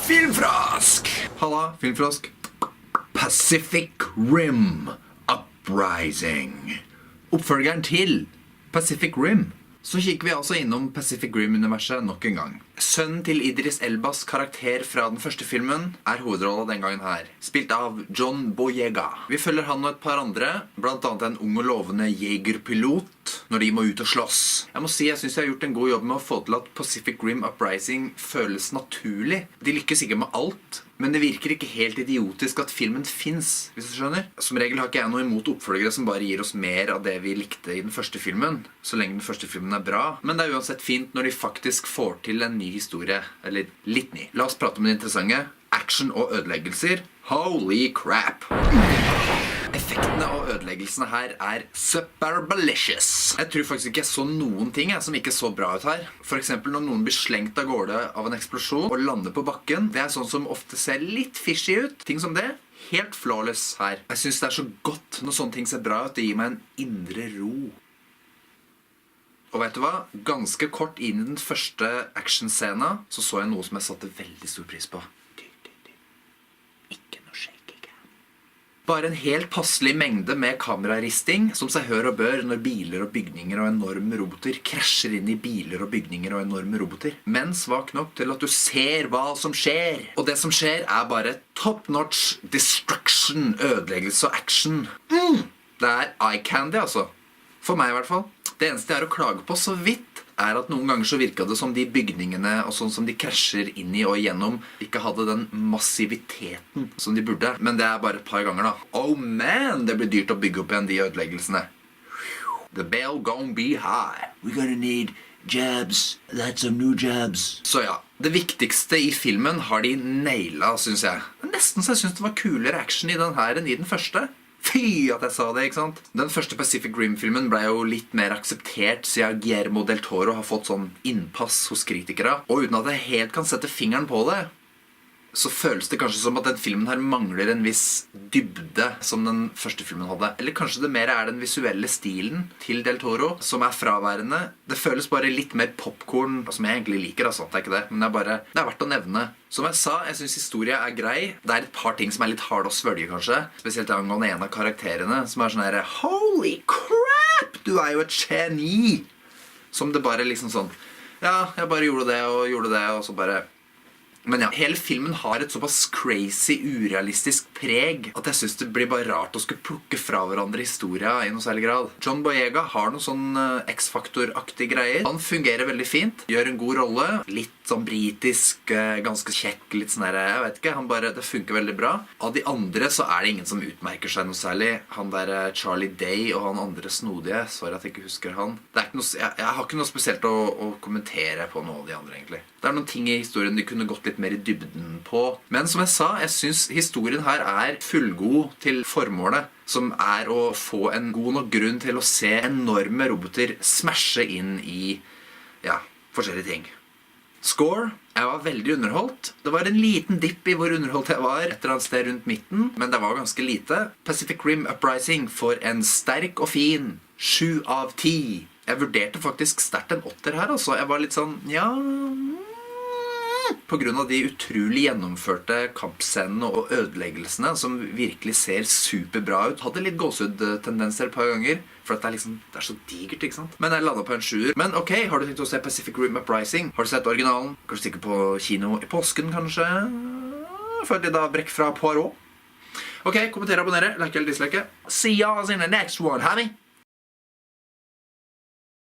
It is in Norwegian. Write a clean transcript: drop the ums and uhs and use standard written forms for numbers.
Filmfrosk! Halla, Filmfrosk. Pacific Rim Uprising. Oppfølgeren til Pacific Rim. Så kikker vi altså innom Pacific Rim-universet nok en gang. Sønnen til Idris Elbas karakter fra den første filmen er hovedrollen den gangen her, spilt av John Boyega. Vi følger han og et par andre, blant annet en ung og lovende jegerpilot, når de må ut og slåss. Jeg må si, jeg synes jeg har gjort en god jobb med å få til at Pacific Rim Uprising føles naturlig. De lykkes ikke med alt, men det virker ikke helt idiotisk at filmen finnes, hvis du skjønner. Som regel har ikke jeg noe imot oppfølgere som bare gir oss mer av det vi likte i den første filmen, så lenge den første filmen er bra. Men det er uansett fint når de faktisk får til en ny historie, eller litt ny. La oss prate om det interessante. Action og ødeleggelser. Holy crap! Effektene og ødeleggelsene her er superbalicious. Jeg tror faktisk ikke jeg så noen ting som ikke så bra ut her. For eksempel når noen blir slengt av gårde av en eksplosjon og lander på bakken. Det er sånn som ofte ser litt fishy ut. Ting som det. Helt flawless her. Jeg synes det er så godt når sånne ting ser bra ut. Det gir meg en indre ro. Og vet du hva? Ganske kort inn i den første actionscenen så jeg noe som jeg satte veldig stor pris på. Ikke noe shaky cam. Bare en helt passelig mengde med kameraristing som seg hør og bør når biler og bygninger og enorme roboter krasjer inn i biler og bygninger og enorme roboter. Men svak nok til at du ser hva som skjer. Og det som skjer er bare top-notch destruction, ødeleggelse og action. Det er eye candy altså. For meg i hvert fall. Det eneste jeg har å klage på så vidt er at noen ganger så virket det som de bygningene og sånn som de krasjer inn i og igjennom ikke hadde den massiviteten som de burde. Men det er bare et par ganger da. Oh man, det blir dyrt å bygge opp igjen de ødeleggelsene. The bail gonna be high. We're gonna need jabs. That's some new jabs. Så ja, det viktigste i filmen har de nailet, synes jeg. Nesten så jeg synes det var kulere action i den her enn i den første. Fy at jeg sa det, ikke sant? Den første Pacific Rim-filmen ble jo litt mer akseptert siden Guillermo del Toro har fått sånn innpass hos kritikere. Og uten at jeg helt kan sette fingeren på det, så føles det kanskje som at den filmen her mangler en viss dybde som den første filmen hadde. Eller kanskje det mer er den visuelle stilen til Del Toro som er fraværende. Det føles bare litt mer popcorn, som jeg egentlig liker, altså, det er ikke det. Men det er verdt å nevne. Som jeg sa, jeg synes historie er grei. Det er et par ting som er litt hard å svølge, kanskje. Spesielt angående en av karakterene, som er sånn her, holy crap, du er jo et geni! Som det bare liksom sånn, ja, jeg bare gjorde det, og så bare... Men ja, hele filmen har et såpass crazy, urealistisk preg at jeg synes det blir bare rart å skulle plukke fra hverandre historier i noe særlig grad. John Boyega har noen sånn X-Factor-aktige greier. Han fungerer veldig fint, gjør en god rolle. Litt sånn britisk, ganske kjekk, litt sånn her, jeg vet ikke. Det funker veldig bra. Av de andre så er det ingen som utmerker seg noe særlig. Han der Charlie Day og han andre snodige, sorry at jeg ikke husker han. Det er ikke noe, jeg har ikke noe spesielt å kommentere på noe av de andre egentlig. Det er noen ting i historien de kunne gått litt mer i dybden på. Men som jeg sa, jeg synes historien her er fullgod til formålet, som er å få en god nok grunn til å se enorme roboter smashe inn i, ja, forskjellige ting. Score, jeg var veldig underholdt. Det var en liten dipp i hvor underholdt jeg var, et eller annet sted rundt midten, men det var ganske lite. Pacific Rim Uprising får en sterk og fin 7 av 10. Jeg vurderte faktisk sterkt en 8 her, altså. Jeg var litt sånn, ja... På grunn av de utrolig gjennomførte kampscenene og ødeleggelsene som virkelig ser superbra ut. Hadde litt gåsehud-tendenser et par ganger, for at det er så digert, ikke sant? Men jeg landet på en 7. Men ok, har du tenkt å se Pacific Rim Uprising? Har du sett originalen? Kanskje stikke på kino i påsken, kanskje? For litt avbrekk fra Poirot? Ok, kommenter, abonnere, like eller dislike. See y'all in the next one, honey!